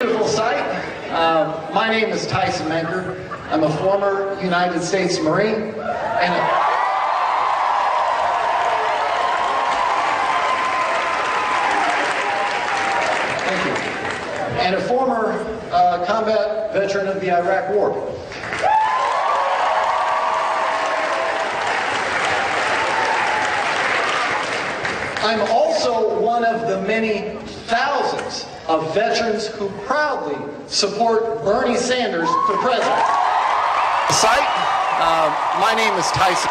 Beautiful sight. My name is Tyson Menker. I'm a former United States Marine and a former combat veteran of the Iraq War. I'm also one of the many thousands of veterans who proudly support Bernie Sanders for president. Sight. My name is Tyson.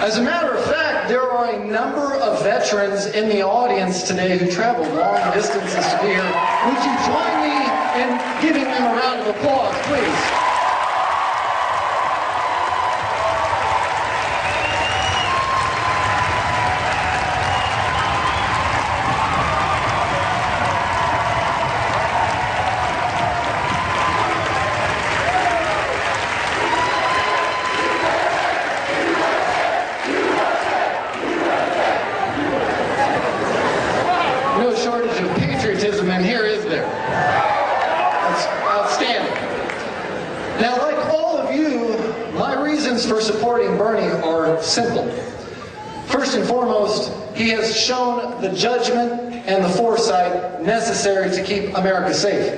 As a matter of fact, there are a number of veterans in the audience today who traveled long distances to be here. Would you join me in giving them a round of applause, please? And here is there. That's outstanding. Now, like all of you, my reasons for supporting Bernie are simple. First and foremost, he has shown the judgment and the foresight necessary to keep America safe.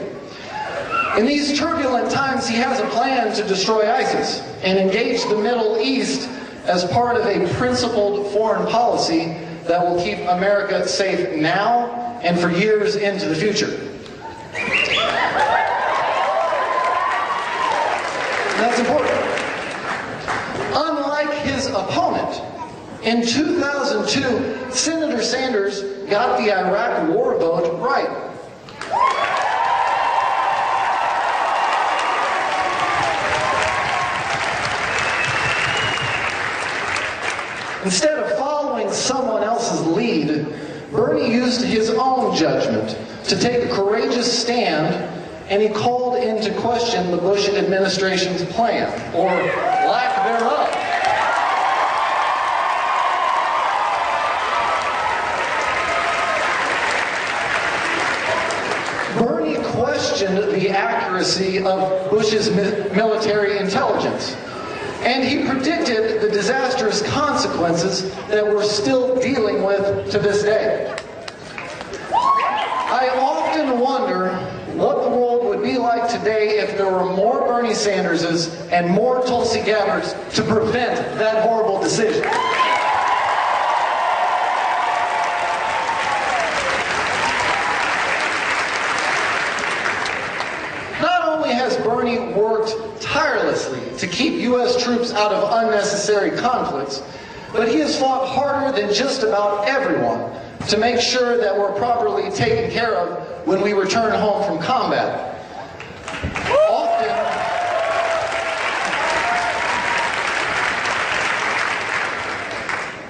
In these turbulent times, he has a plan to destroy ISIS and engage the Middle East as part of a principled foreign policy that will keep America safe now and for years into the future. That's important. Unlike his opponent, in 2002, Senator Sanders got the Iraq war vote right. Instead of following someone else's lead, Bernie used his own judgment to take a courageous stand, and he called into question the Bush administration's plan, or lack thereof. Bernie questioned the accuracy of Bush's military intelligence, and he predicted the disastrous consequences that we're still dealing with to this day. I often wonder what the world would be like today if there were more Bernie Sanderses and more Tulsi Gabbards to prevent that horrible decision. Not only has Bernie worked tirelessly to keep U.S. troops out of unnecessary conflicts, but he has fought harder than just about everyone to make sure that we're properly taken care of when we return home from combat.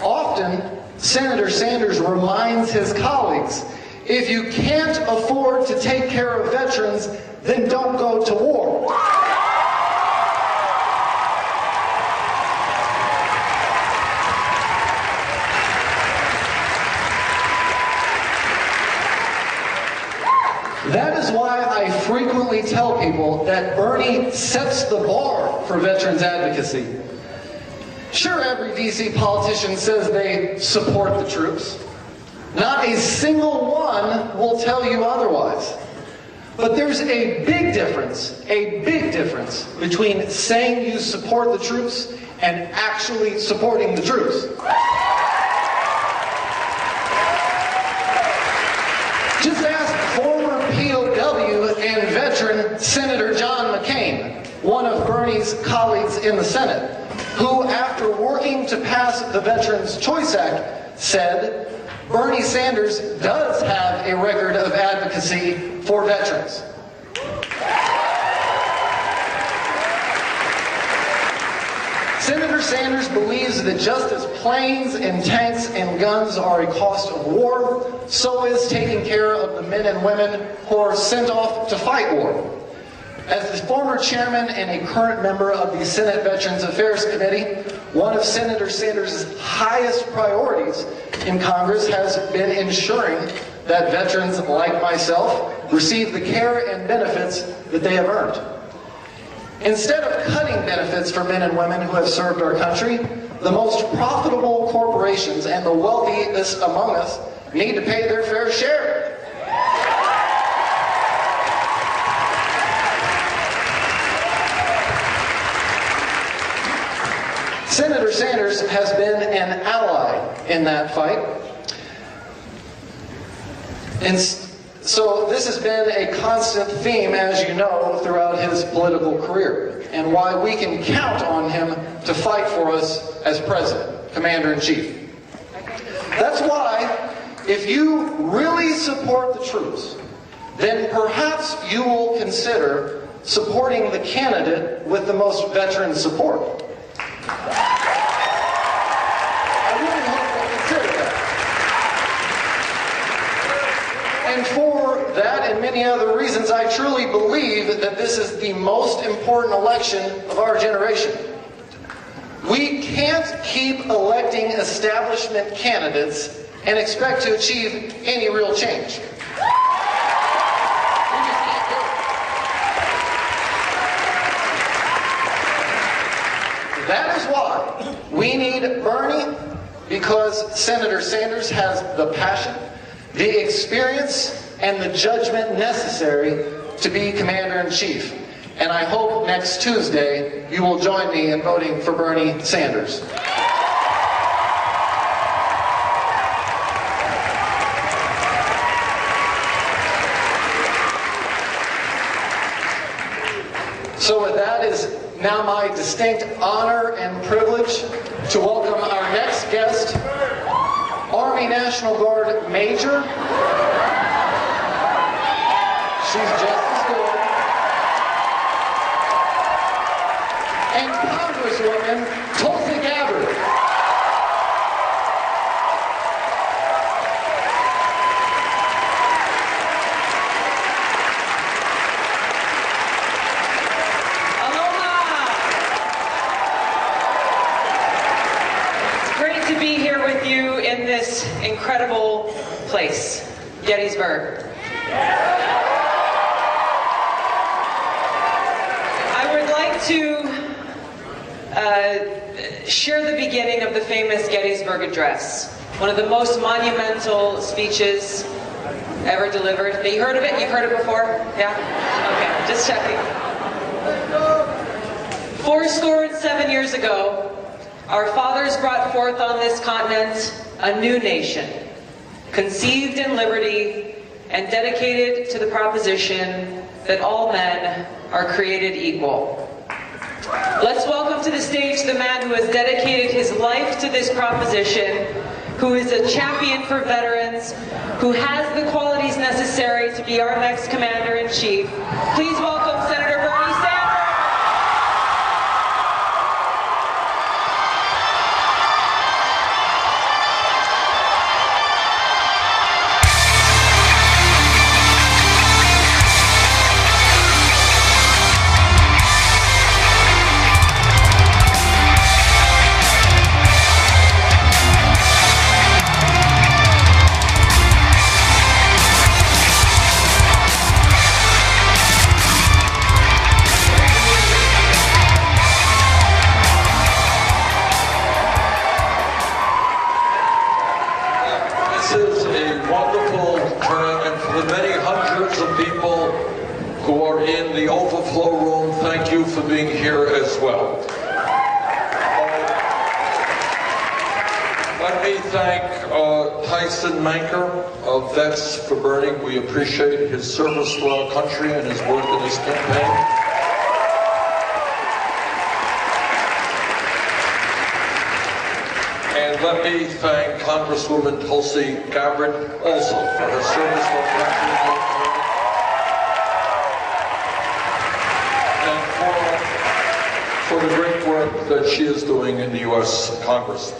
Often, Senator Sanders reminds his colleagues, if you can't afford to take care of veterans, then don't go to war. That is why I frequently tell people that Bernie sets the bar for veterans advocacy. Sure, every DC politician says they support the troops. Not a single one will tell you otherwise. But there's a big difference between saying you support the troops and actually supporting the troops. Just ask former POW and veteran Senator John McCain, one of Bernie's colleagues in the Senate, who, after working to pass the Veterans Choice Act, said Bernie Sanders does have a record of advocacy for veterans. Senator Sanders believes that just as planes and tanks and guns are a cost of war, so is taking care of the men and women who are sent off to fight war. As the former chairman and a current member of the Senate Veterans Affairs Committee, one of Senator Sanders' highest priorities in Congress has been ensuring that veterans like myself receive the care and benefits that they have earned. Instead of cutting benefits for men and women who have served our country, the most profitable corporations and the wealthiest among us need to pay their fair share. Senator Sanders has been an ally in that fight. And so this has been a constant theme, as you know, throughout his political career, and why we can count on him to fight for us as President, Commander-in-Chief. That's why, if you really support the troops, then perhaps you will consider supporting the candidate with the most veteran support. I really hope you'll consider that. And for that and many other reasons, I truly believe that this is the most important election of our generation. We can't keep electing establishment candidates and expect to achieve any real change. That is why we need Bernie, because Senator Sanders has the passion, the experience, and the judgment necessary to be Commander-in-Chief. And I hope next Tuesday you will join me in voting for Bernie Sanders. So with that, it is now my distinct honor and privilege to welcome our next guest, Army National Guard Major. She's just as good. And Congresswoman Tulsi Gabbard. Incredible place, Gettysburg. I would like to share the beginning of the famous Gettysburg Address, one of the most monumental speeches ever delivered. Have you heard of it? You've heard it before? Yeah? Okay, just checking. 407 years ago, our fathers brought forth on this continent a new nation, conceived in liberty and dedicated to the proposition that all men are created equal. Let's welcome to the stage the man who has dedicated his life to this proposition, who is a champion for veterans, who has the qualities necessary to be our next Commander-in-Chief. Please welcome Senator Bernie Sanders. Who are in the overflow room, thank you for being here as well. Let me thank Tyson Manker of Vets for Bernie. We appreciate his service to our country and his work in this campaign. And let me thank Congresswoman Tulsi Gabbard also for her service to our country. For the great work that she is doing in the U.S. Congress.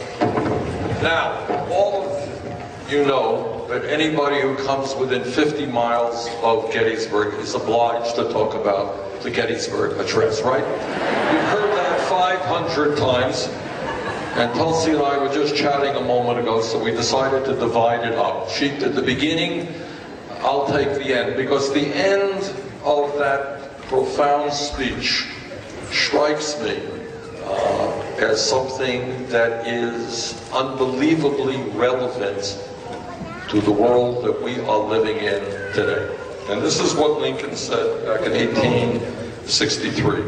Now, all of you know that anybody who comes within 50 miles of Gettysburg is obliged to talk about the Gettysburg Address, right? You've heard that 500 times. And Tulsi and I were just chatting a moment ago, so we decided to divide it up. She did the beginning, I'll take the end, because the end of that profound speech strikes me as something that is unbelievably relevant to the world that we are living in today. And this is what Lincoln said back in 1863.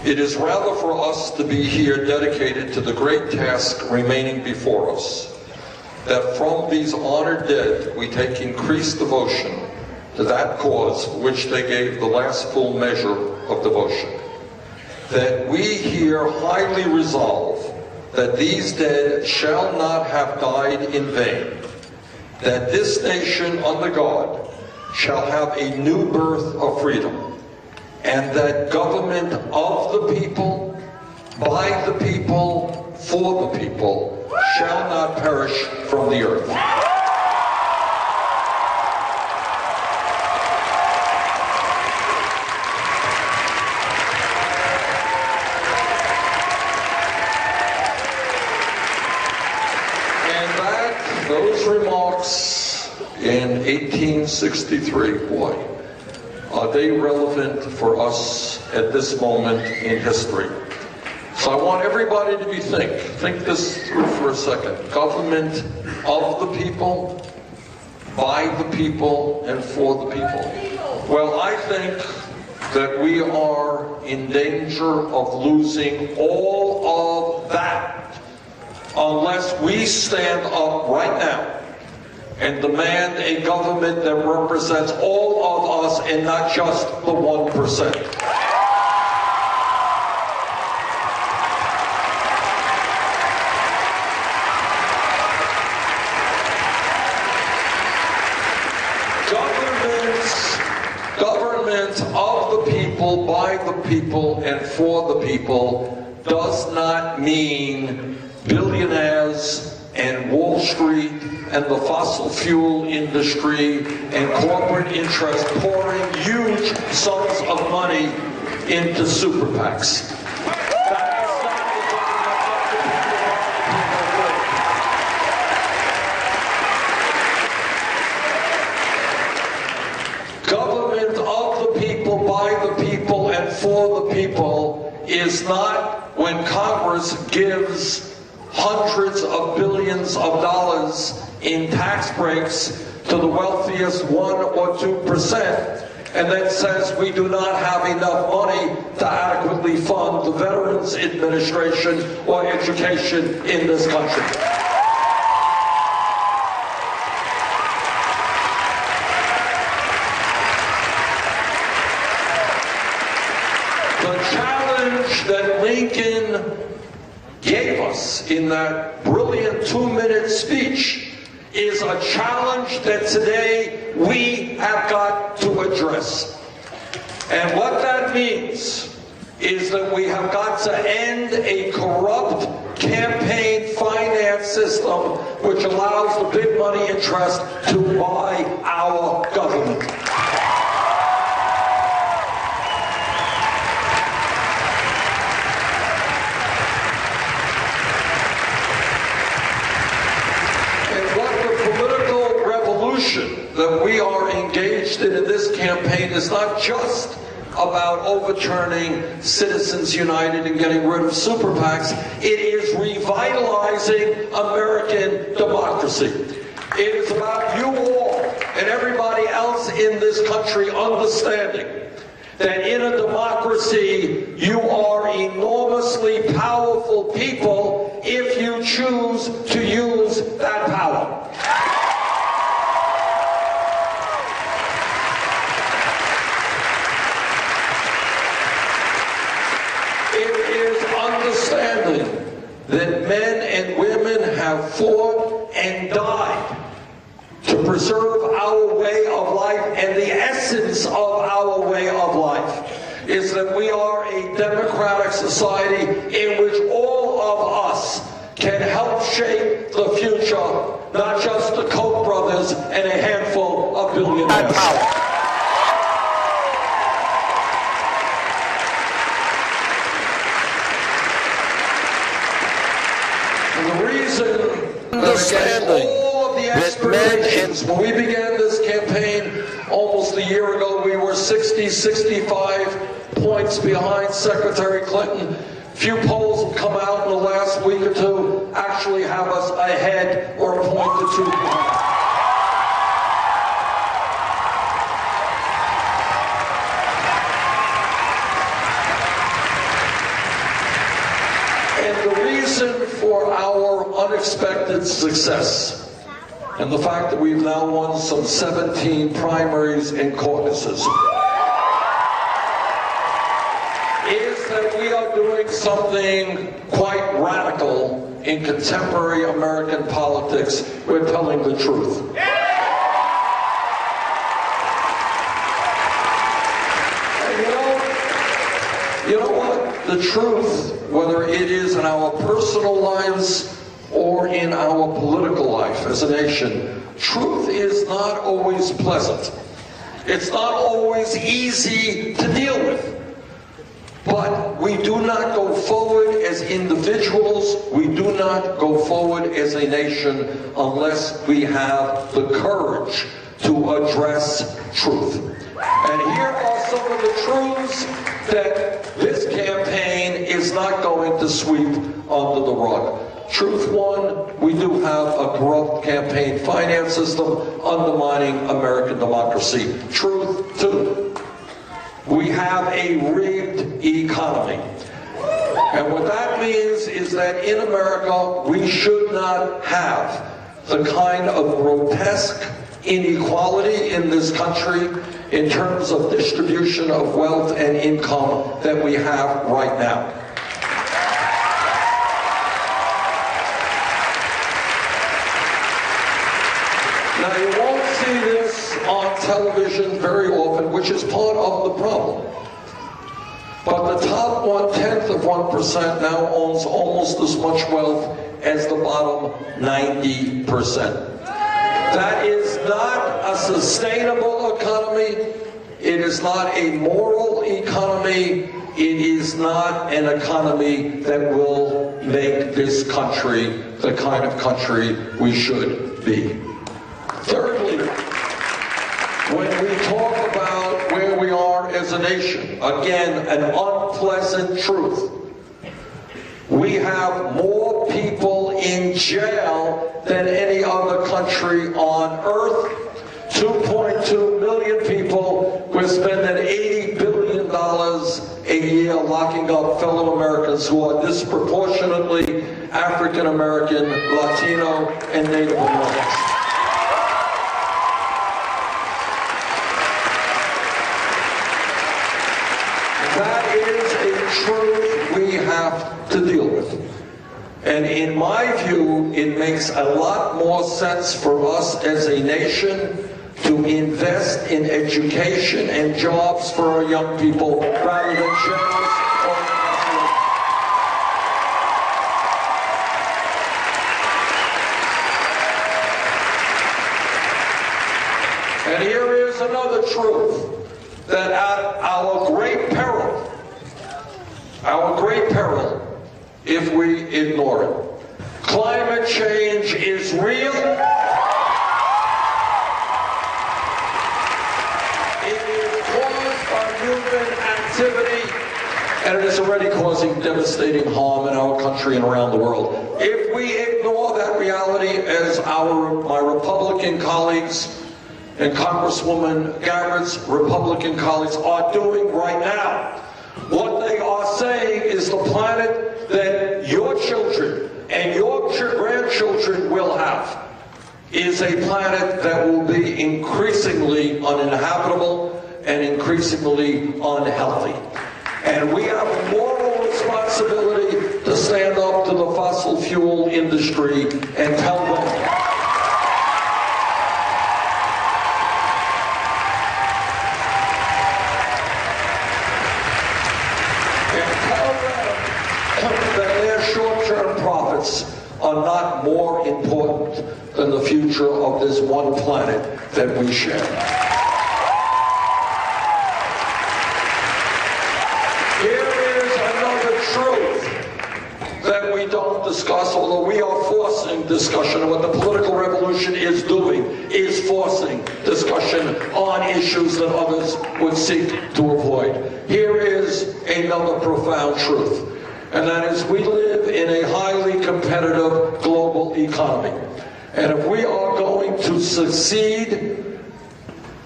It is rather for us to be here dedicated to the great task remaining before us, that from these honored dead we take increased devotion to that cause for which they gave the last full measure of devotion. That we here highly resolve that these dead shall not have died in vain, that this nation under God shall have a new birth of freedom, and that government of the people, by the people, for the people, shall not perish from the earth. Those remarks in 1863, boy, are they relevant for us at this moment in history. So I want everybody to think this through for a second. Government of the people, by the people, and for the people. Well, I think that we are in danger of losing all of that unless we stand up right now and demand a government that represents all of us and not just the 1%. Government of the people, by the people, and for the people does not mean billionaires and Wall Street and the fossil fuel industry and corporate interests pouring huge sums of money into super PACs. Government of the people, by the people, and for the people is not when Congress gives hundreds of billions of dollars in tax breaks to the wealthiest 1 or 2%, and then says we do not have enough money to adequately fund the Veterans Administration or education in this country. The challenge that Lincoln gave us in that brilliant 2-minute speech is a challenge that today we have got to address. And what that means is that we have got to end a corrupt campaign finance system which allows the big money interest to buy our government. That we are engaged in this campaign is not just about overturning Citizens United and getting rid of super PACs. It is revitalizing American democracy. It is about you all and everybody else in this country understanding that in a democracy you are enormously powerful people if you choose to use that power. Understanding that men and women have fought and died to preserve our way of life, and the essence of our way of life is that we are a democratic society in which all of us can help shape the future, not just the Koch brothers and a handful of billionaires. understanding all of the that men expectations. When we began this campaign almost a year ago, we were 60, 65 points behind Secretary Clinton. Few polls have come out in the last week or two actually have us ahead or a point or two behind. And the reason for our unexpected success and the fact that we've now won some 17 primaries and caucuses is that we are doing something quite radical in contemporary American politics. We're telling the truth. And you know what? The truth, whether it is in our personal lives or in our political life as a nation, truth is not always pleasant. It's not always easy to deal with. But we do not go forward as individuals, we do not go forward as a nation unless we have the courage to address truth. And here are some of the truths that this campaign is not going to sweep under the rug. Truth one, we do have a corrupt campaign finance system undermining American democracy. Truth two, we have a rigged economy. And what that means is that in America, we should not have the kind of grotesque inequality in this country in terms of distribution of wealth and income that we have right now. Now, you won't see this on television very often, which is part of the problem. But the top 1/10 of 1% now owns almost as much wealth as the bottom 90%. That is not a sustainable economy. It is not a moral economy. It is not an economy that will make this country the kind of country we should be. Thirdly, when we talk about where we are as a nation, again, an unpleasant truth. We have more people in jail than any other country on earth. 2.2 million people. We're spending $80 billion a year locking up fellow Americans who are disproportionately African American, Latino, and Native Americans. That is a truth we have to deal with. And in my view, it makes a lot more sense for us as a nation to invest in education and jobs for our young people rather than jails or incarceration. And here is another truth, that at our great peril, if we ignore it, climate change is real. It is caused by human activity, and it is already causing devastating harm in our country and around the world. If we ignore that reality, as my Republican colleagues and Congresswoman Gabbard's Republican colleagues are doing right now, what they are saying is the planet that your children and your grandchildren will have is a planet that will be increasingly uninhabitable and increasingly unhealthy. And we have a moral responsibility to stand up to the fossil fuel industry and tell them that their short-term profits are not more important than the future of this one planet that we share. Here is another truth that we don't discuss, although we are forcing this discussion. And what the political revolution is doing is forcing discussion on issues that others would seek to avoid. Here is another profound truth, and that is we live in a highly competitive global economy. And if we are going to succeed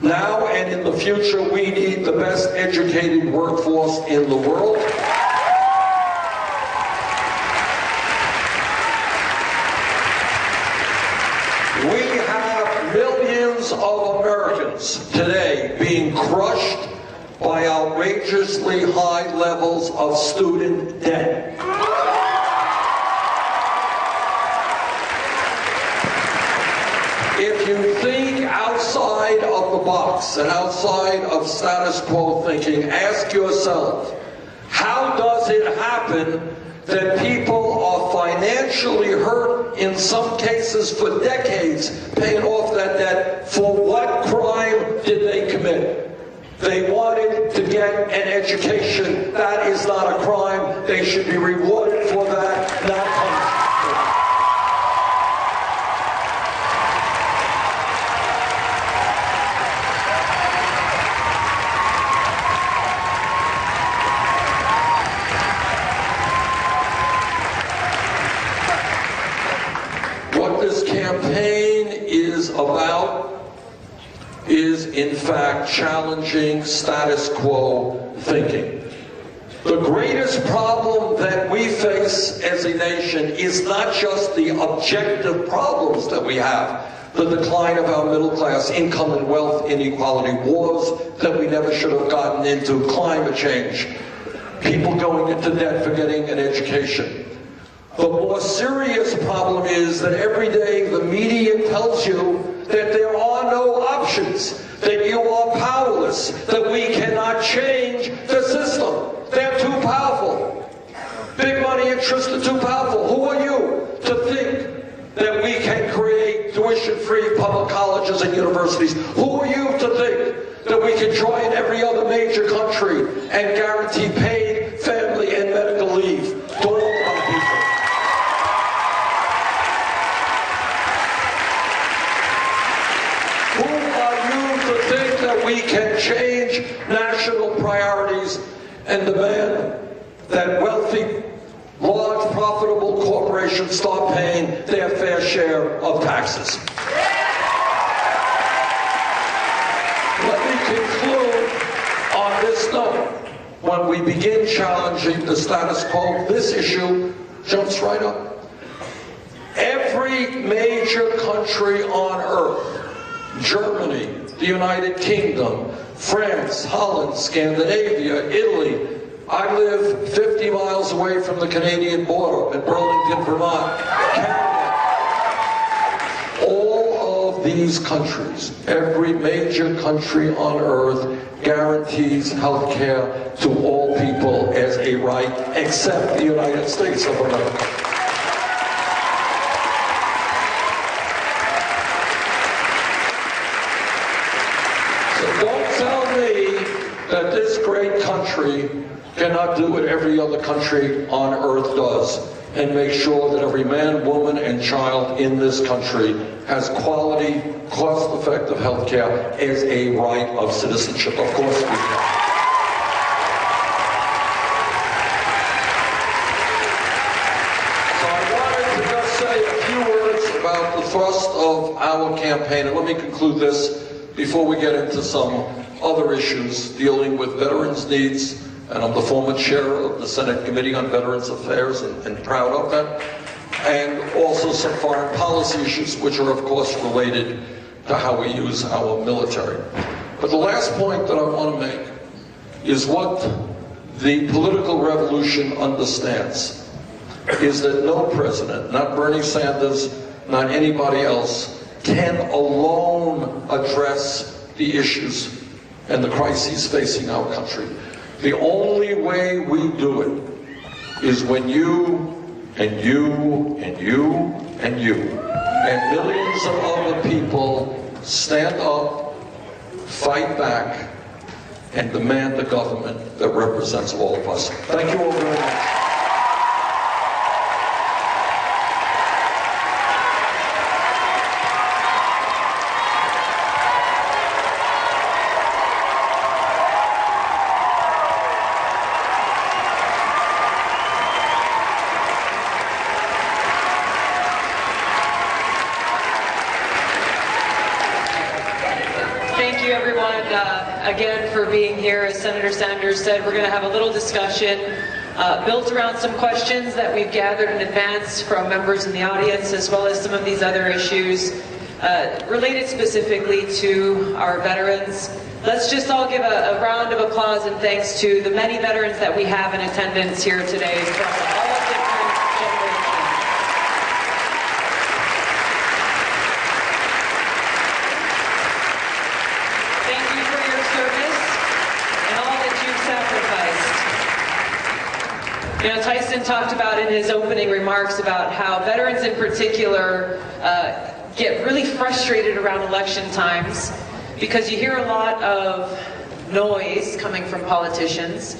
now and in the future, we need the best educated workforce in the world. We have millions of Americans today being crushed by outrageously high levels of student debt. If you think outside of the box and outside of status quo thinking, ask yourself, how does it happen that people are financially hurt, in some cases for decades, paying off that debt? For what crime did they commit? They wanted to get an education. That is not a crime. They should be rewarded for that, not punished. Campaign is about is in fact challenging status quo thinking. The greatest problem that we face as a nation is not just the objective problems that we have, the decline of our middle class, income and wealth inequality, wars that we never should have gotten into, climate change, people going into debt for getting an education. The more serious problem is that every day the media tells you that there are no options, that you are powerless, that we cannot change the system. They're too powerful. Big money interests are too powerful. Who are you to think that we can create tuition-free public colleges and universities? Who are you to think that we can join every other major country and guarantee paid family and medical leave to all of our people? We can change national priorities and demand that wealthy, large, profitable corporations start paying their fair share of taxes. Let me conclude on this note. When we begin challenging the status quo, this issue jumps right up. Every major country on earth, Germany, the United Kingdom, France, Holland, Scandinavia, Italy. I live 50 miles away from the Canadian border in Burlington, Vermont, Canada. All of these countries, every major country on earth, guarantees health care to all people as a right, except the United States of America. Don't tell me that this great country cannot do what every other country on earth does and make sure that every man, woman, and child in this country has quality, cost-effective health care as a right of citizenship. Of course we can. So I wanted to just say a few words about the thrust of our campaign, and let me conclude this before we get into some other issues dealing with veterans' needs. And I'm the former chair of the Senate Committee on Veterans Affairs and proud of that. And also some foreign policy issues, which are of course related to how we use our military. But the last point that I want to make is what the political revolution understands, is that no president, not Bernie Sanders, not anybody else, can alone address the issues and the crises facing our country. The only way we do it is when you and you and you and you and millions of other people stand up, fight back, and demand a government that represents all of us. Thank you all very much. you, everyone, again for being here. As Senator Sanders said, we're going to have a little discussion built around some questions that we've gathered in advance from members in the audience, as well as some of these other issues related specifically to our veterans. Let's just all give a round of applause and thanks to the many veterans that we have in attendance here today from all different generations. Thank you for your service and all that you've sacrificed. You know, Tyson talked about in his opening remarks about how veterans in particular get really frustrated around election times because you hear a lot of noise coming from politicians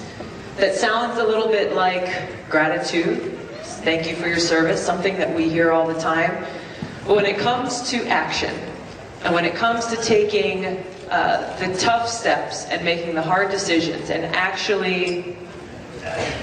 that sounds a little bit like gratitude, thank you for your service, something that we hear all the time. But when it comes to action, and when it comes to taking the tough steps and making the hard decisions and actually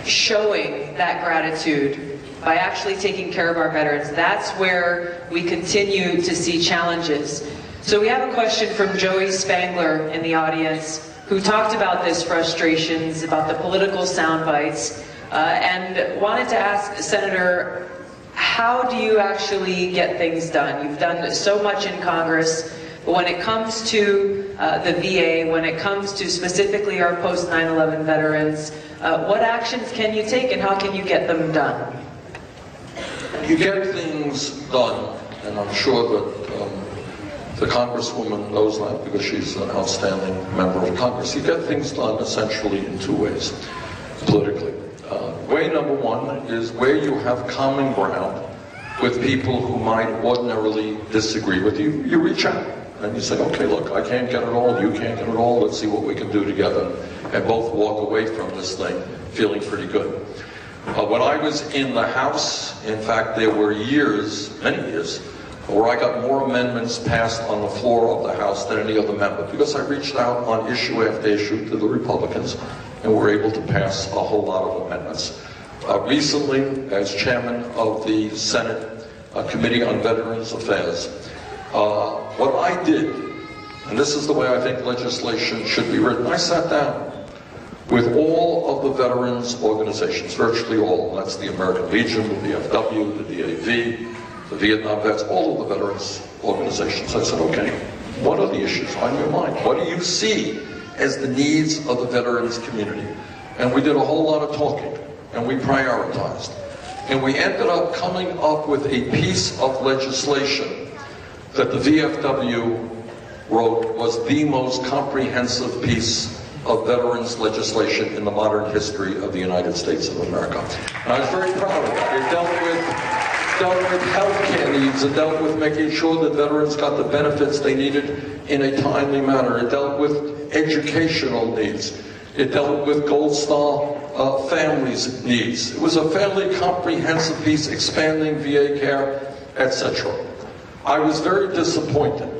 showing that gratitude by actually taking care of our veterans, that's where we continue to see challenges. So we have a question from Joey Spangler in the audience who talked about this frustrations, about the political sound bites, and wanted to ask Senator, how do you actually get things done? You've done so much in Congress, but when it comes to the VA, when it comes to specifically our post 9/11 veterans, what actions can you take and how can you get them done? You get things done, and I'm sure that the Congresswoman knows that because she's an outstanding member of Congress. You get things done essentially in two ways, politically. Way number one is where you have common ground with people who might ordinarily disagree with you. You reach out and you say, okay, look, I can't get it all, you can't get it all, let's see what we can do together. And both walk away from this thing feeling pretty good. When I was in the House, in fact, there were years, many years, where I got more amendments passed on the floor of the House than any other member, because I reached out on issue after issue to the Republicans and were able to pass a whole lot of amendments. Recently, as chairman of the Senate Committee on Veterans Affairs, what I did, and this is the way I think legislation should be written, I sat down with all of the veterans organizations, virtually all. That's the American Legion, the VFW, the DAV, the Vietnam vets, all of the veterans organizations. I said, okay, what are the issues on your mind? What do you see as the needs of the veterans community? And we did a whole lot of talking, and we prioritized. And we ended up coming up with a piece of legislation that the VFW wrote was the most comprehensive piece of veterans legislation in the modern history of the United States of America. And I was very proud of that. It dealt with health care needs. It dealt with making sure that veterans got the benefits they needed in a timely manner. It dealt with educational needs. It dealt with Gold Star families' needs. It was a fairly comprehensive piece, expanding VA care, etc. I was very disappointed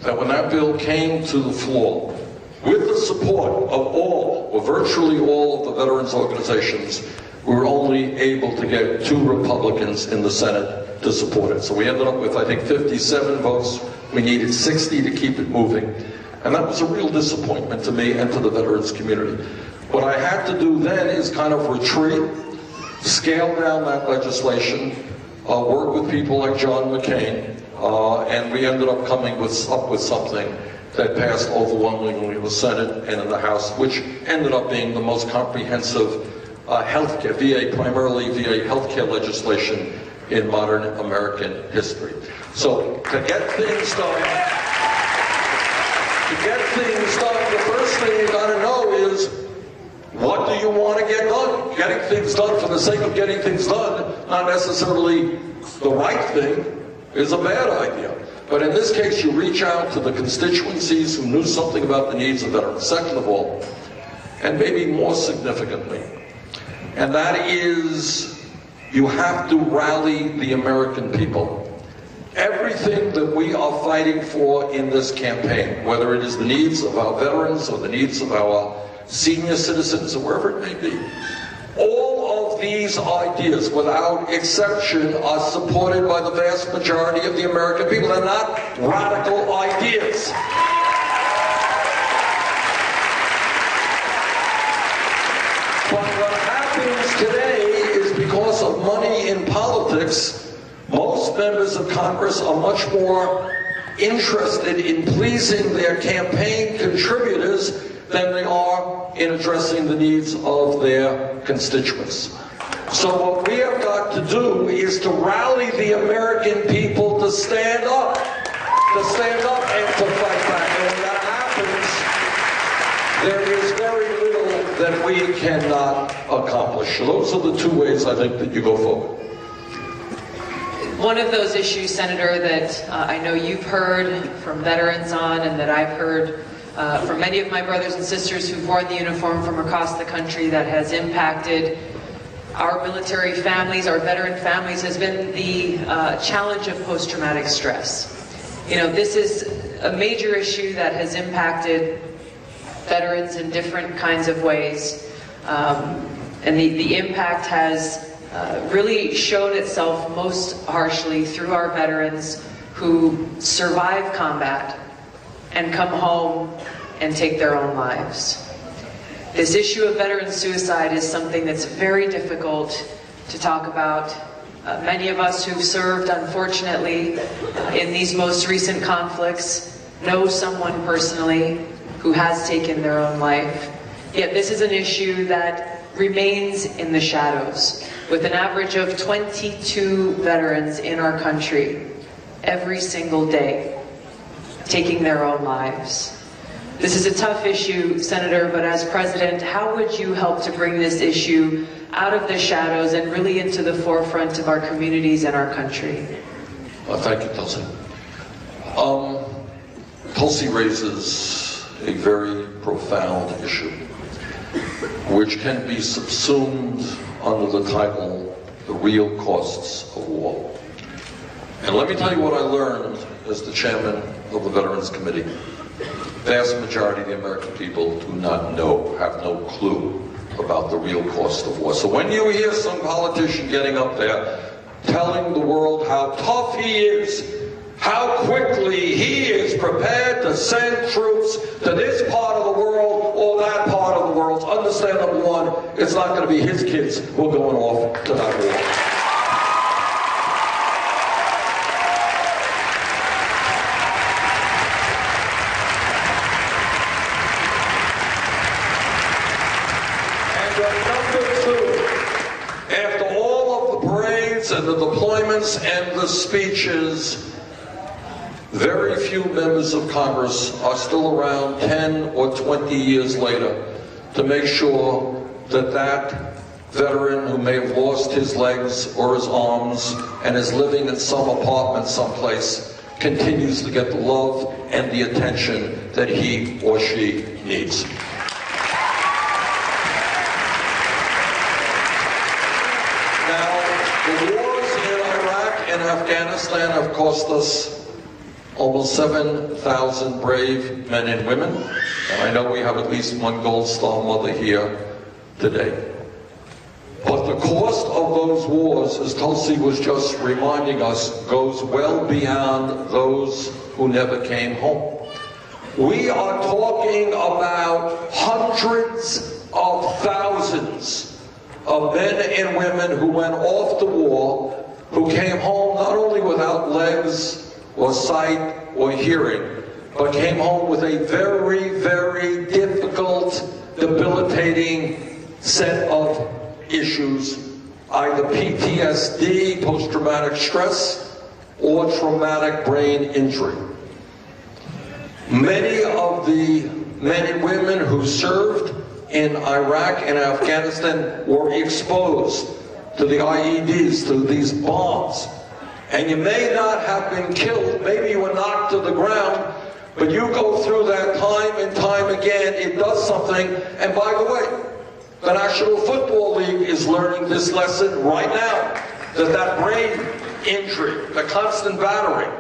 that when that bill came to the floor, with the support of all, or virtually all of the veterans organizations, we were only able to get 2 Republicans in the Senate to support it. So we ended up with, I think, 57 votes. We needed 60 to keep it moving. And that was a real disappointment to me and to the veterans community. What I had to do then is kind of retreat, scale down that legislation, work with people like John McCain, and we ended up coming up with something that passed overwhelmingly in the Senate and in the House, which ended up being the most comprehensive healthcare, VA, primarily VA healthcare legislation in modern American history. So to get things done, the first thing you gotta know is, what do you want to get done? Getting things done for the sake of getting things done, not necessarily the right thing, is a bad idea. But in this case, you reach out to the constituencies who knew something about the needs of veterans. Second of all, and maybe more significantly, and that is, you have to rally the American people. Everything that we are fighting for in this campaign, whether it is the needs of our veterans or the needs of our senior citizens or wherever it may be, all of these ideas, without exception, are supported by the vast majority of the American people. They're not radical ideas. today is because of money in politics. Most members of Congress are much more interested in pleasing their campaign contributors than they are in addressing the needs of their constituents. So what we have got to do is to rally the American people to stand up and to fight back. And when that happens, there is very little that we cannot accomplish. Those are the two ways I think that you go forward. One of those issues, Senator, that I know you've heard from veterans on, and that I've heard from many of my brothers and sisters who've worn the uniform from across the country, that has impacted our military families, our veteran families, has been the challenge of post-traumatic stress. You know, this is a major issue that has impacted veterans in different kinds of ways, and the impact has really shown itself most harshly through our veterans who survive combat and come home and take their own lives. This issue of veteran suicide is something that's very difficult to talk about. Many of us who've served, unfortunately, in these most recent conflicts know someone personally who has taken their own life. Yet this is an issue that remains in the shadows, with an average of 22 veterans in our country every single day taking their own lives. This is a tough issue, Senator, but as President, how would you help to bring this issue out of the shadows and really into the forefront of our communities and our country? Thank you, Tulsi. Tulsi raises a very profound issue, which can be subsumed under the title, The Real Costs of War. And let me tell you what I learned as the chairman of the Veterans Committee. The vast majority of the American people do not know, have no clue about the real cost of war. So when you hear some politician getting up there telling the world how tough he is, how quickly he is prepared to send troops to this part of the world or that part of the world, understand, number one, it's not going to be his kids who are going off to that war. And the deployments and the speeches, very few members of Congress are still around 10 or 20 years later to make sure that that veteran who may have lost his legs or his arms and is living in some apartment someplace continues to get the love and the attention that he or she needs. Afghanistan have cost us almost 7,000 brave men and women, and I know we have at least one Gold Star mother here today. But the cost of those wars, as Tulsi was just reminding us, goes well beyond those who never came home. We are talking about hundreds of thousands of men and women who went off to war, who came home not only without legs or sight or hearing, but came home with a very, very difficult, debilitating set of issues, either PTSD, post-traumatic stress, or traumatic brain injury. Many of the men and women who served in Iraq and Afghanistan were exposed to the IEDs, to these bombs. And you may not have been killed, maybe you were knocked to the ground, but you go through that time and time again, it does something. And by the way, the National Football League is learning this lesson right now, that brain injury, the constant battering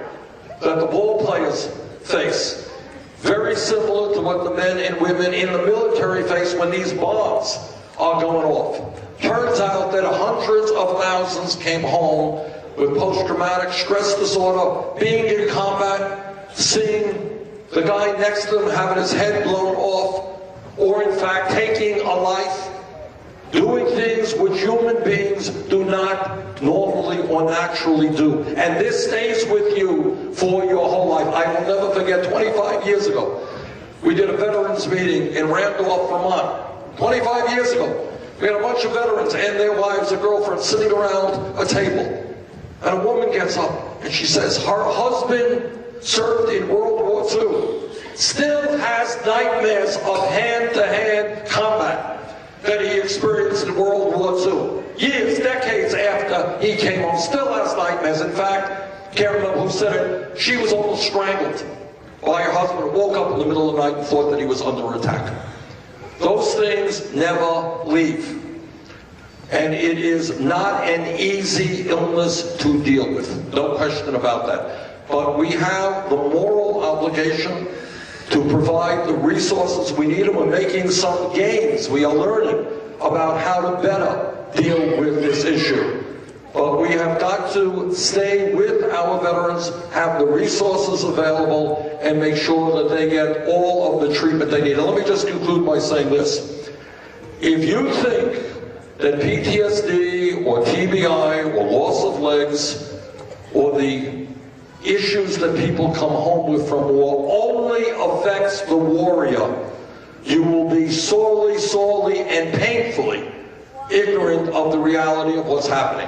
that the ball players face, very similar to what the men and women in the military face when these bombs are going off. Turns out that hundreds of thousands came home with post-traumatic stress disorder, being in combat, seeing the guy next to them having his head blown off, or in fact taking a life, doing things which human beings do not normally or naturally do. And this stays with you for your whole life. I will never forget, 25 years ago, we did a veterans meeting in Randolph, Vermont. 25 years ago. We had a bunch of veterans and their wives or girlfriends sitting around a table. And a woman gets up and she says her husband served in World War II, still has nightmares of hand-to-hand combat that he experienced in World War II. Years, decades after he came home, still has nightmares. In fact, can't remember who said it, she was almost strangled by her husband, woke up in the middle of the night and thought that he was under attack. Those things never leave. And it is not an easy illness to deal with, no question about that. But we have the moral obligation to provide the resources we need, and we're making some gains. We are learning about how to better deal with this issue. But we have got to stay with our veterans, have the resources available, and make sure that they get all of the treatment they need. And let me just conclude by saying this. If you think that PTSD or TBI or loss of legs or the issues that people come home with from war only affects the warrior, you will be sorely, sorely, and painfully ignorant of the reality of what's happening.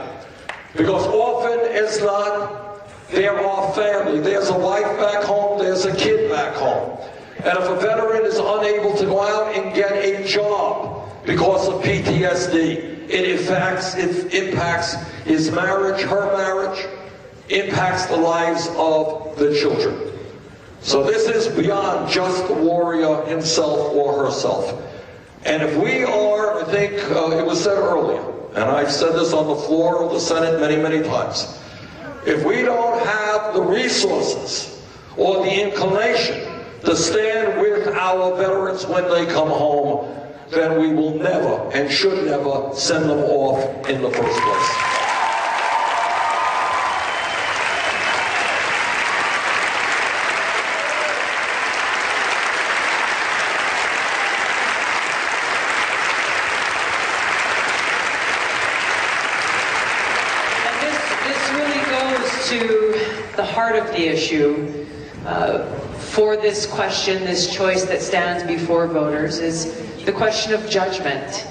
Because often as not, there are family. There's a wife back home, there's a kid back home. And if a veteran is unable to go out and get a job because of PTSD, it impacts his marriage, her marriage, impacts the lives of the children. So this is beyond just the warrior himself or herself. And if we are, I think it was said earlier, and I've said this on the floor of the Senate many, many times, if we don't have the resources or the inclination to stand with our veterans when they come home, then we will never and should never send them off in the first place. To the heart of the issue for this question, this choice that stands before voters, is the question of judgment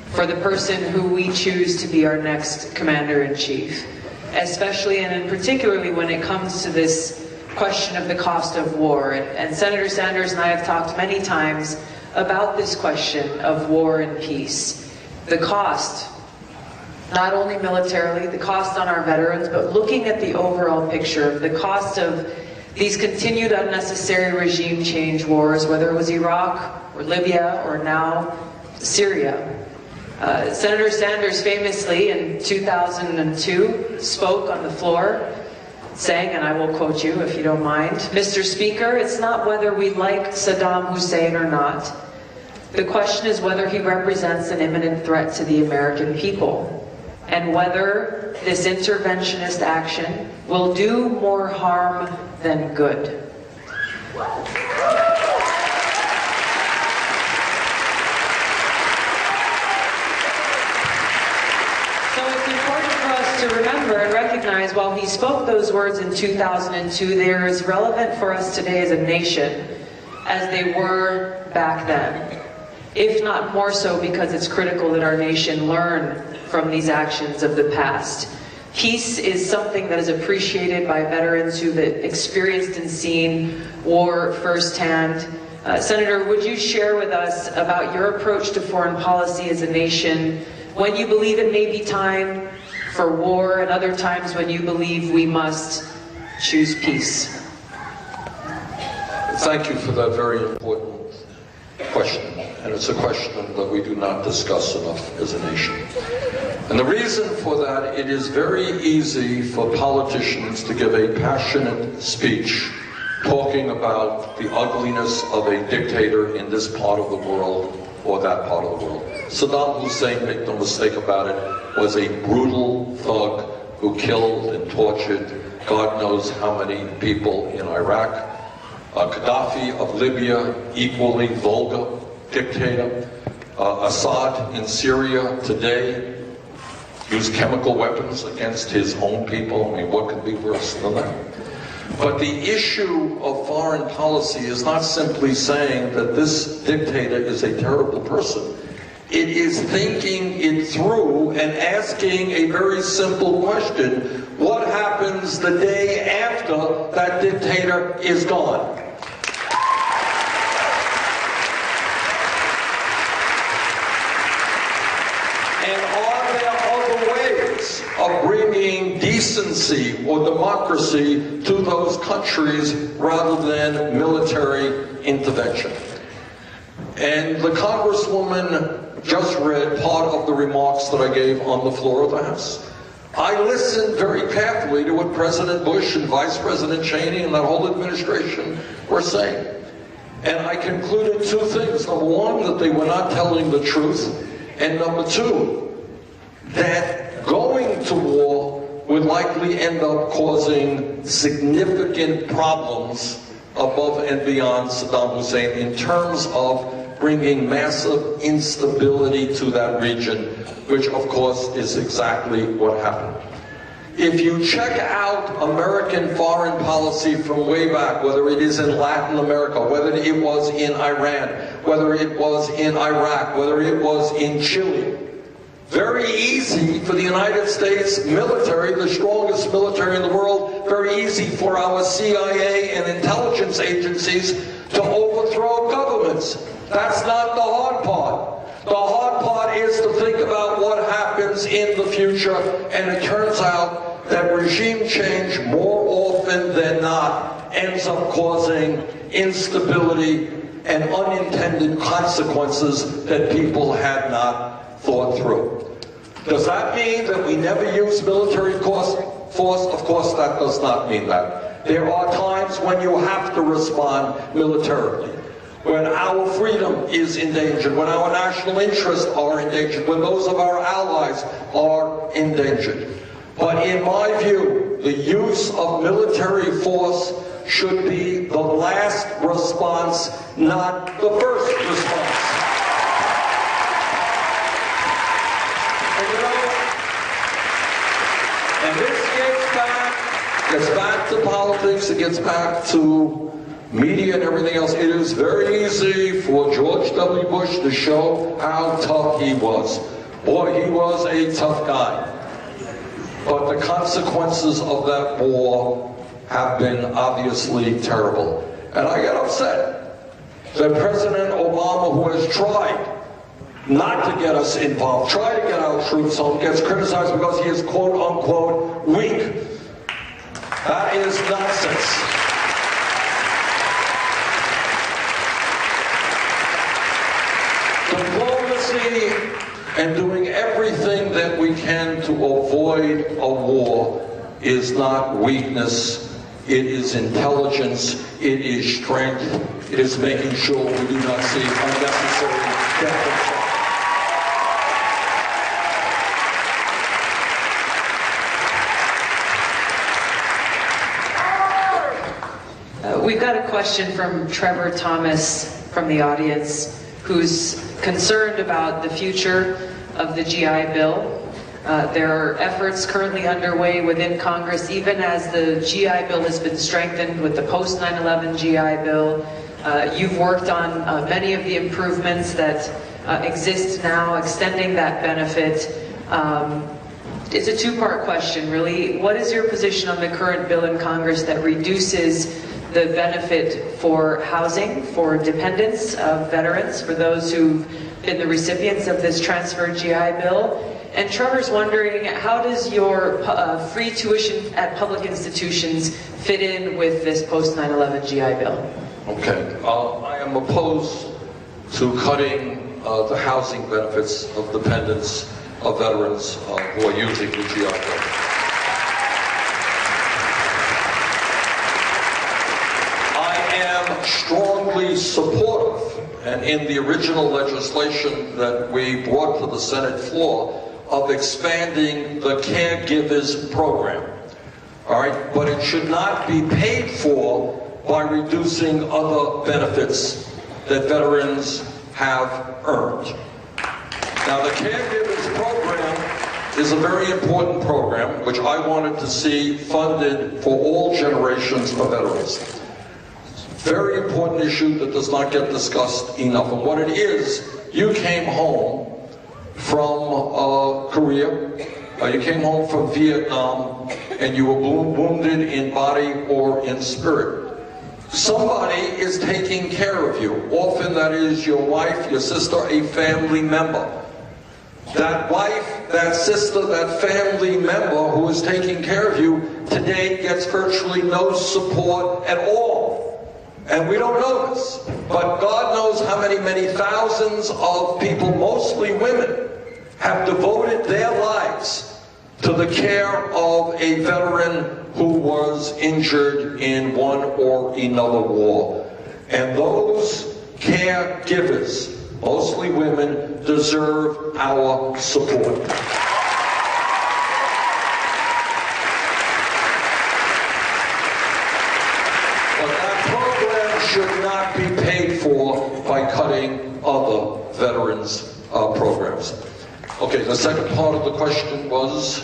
for the person who we choose to be our next commander-in-chief, especially and particularly when it comes to this question of the cost of war. And Senator Sanders and I have talked many times about this question of war and peace. The cost, not only militarily, the cost on our veterans, but looking at the overall picture of the cost of these continued unnecessary regime change wars, whether it was Iraq or Libya or now Syria. Senator Sanders famously in 2002 spoke on the floor saying, and I will quote you if you don't mind, "Mr. Speaker, it's not whether we like Saddam Hussein or not. The question is whether he represents an imminent threat to the American people, and whether this interventionist action will do more harm than good." So it's important for us to remember and recognize while he spoke those words in 2002, they are as relevant for us today as a nation as they were back then. If not more so, because it's critical that our nation learn from these actions of the past. Peace is something that is appreciated by veterans who've experienced and seen war firsthand. Senator, would you share with us about your approach to foreign policy as a nation, when you believe it may be time for war and other times when you believe we must choose peace? Thank you for that very important question, and it's a question that we do not discuss enough as a nation. And the reason for that, it is very easy for politicians to give a passionate speech talking about the ugliness of a dictator in this part of the world or that part of the world. Saddam Hussein, make no mistake about it, was a brutal thug who killed and tortured God knows how many people in Iraq. Gaddafi of Libya, equally vulgar dictator. Assad in Syria today used chemical weapons against his own people. I mean, what could be worse than that? But the issue of foreign policy is not simply saying that this dictator is a terrible person. It is thinking it through and asking a very simple question: what happens the day after that dictator is gone? And are there other ways of bringing decency or democracy to those countries rather than military intervention? And the Congresswoman just read part of the remarks that I gave on the floor of the House. I listened very carefully to what President Bush and Vice President Cheney and that whole administration were saying. And I concluded two things. Number one, that they were not telling the truth. And number two, that going to war would likely end up causing significant problems above and beyond Saddam Hussein in terms of bringing massive instability to that region, which of course is exactly what happened. If you check out American foreign policy from way back, whether it is in Latin America, whether it was in Iran, whether it was in Iraq, whether it was in Chile, very easy for the United States military, the strongest military in the world, very easy for our CIA and intelligence agencies to overthrow governments. That's not the hard part. The hard part is to think about what happens in the future, and it turns out that regime change more often than not ends up causing instability and unintended consequences that people had not thought through. Does that mean that we never use military force? Of course that does not mean that. There are times when you have to respond militarily. When our freedom is endangered, when our national interests are endangered, when those of our allies are endangered. But in my view, the use of military force should be the last response, not the first response. And this gets back to politics, it gets back to media and everything else. It is very easy for George W. Bush to show how tough he was. Boy, he was a tough guy. But the consequences of that war have been obviously terrible. And I get upset that President Obama, who has tried not to get us involved, tried to get our troops home, gets criticized because he is quote-unquote weak. That is nonsense. Diplomacy and doing everything that we can to avoid a war is not weakness, it is intelligence, it is strength, it is making sure we do not see unnecessary death. We've got a question from Trevor Thomas from the audience, who's concerned about the future of the GI Bill. There are efforts currently underway within Congress, even as the GI Bill has been strengthened with the post-9/11 GI Bill. You've worked on many of the improvements that exist now, extending that benefit. It's a two-part question, really. What is your position on the current bill in Congress that reduces the benefit for housing, for dependents of veterans, for those who've been the recipients of this transferred GI Bill? And Trevor's wondering, how does your free tuition at public institutions fit in with this post-9/11 GI Bill? Okay, I am opposed to cutting the housing benefits of dependents of veterans who are using the GI Bill. Strongly supportive, and in the original legislation that we brought to the Senate floor, of expanding the caregivers program. All right, but it should not be paid for by reducing other benefits that veterans have earned. Now, the Caregivers Program is a very important program, which I wanted to see funded for all generations of veterans. Very important issue that does not get discussed enough. And what it is, you came home from Korea, you came home from Vietnam, and you were wounded in body or in spirit. Somebody is taking care of you. Often that is your wife, your sister, a family member. That wife, that sister, that family member who is taking care of you today gets virtually no support at all. And we don't know this, but God knows how many thousands of people, mostly women, have devoted their lives to the care of a veteran who was injured in one or another war. And those caregivers, mostly women, deserve our support. But that program should not be paid for by cutting other veterans' programs. Okay, the second part of the question was?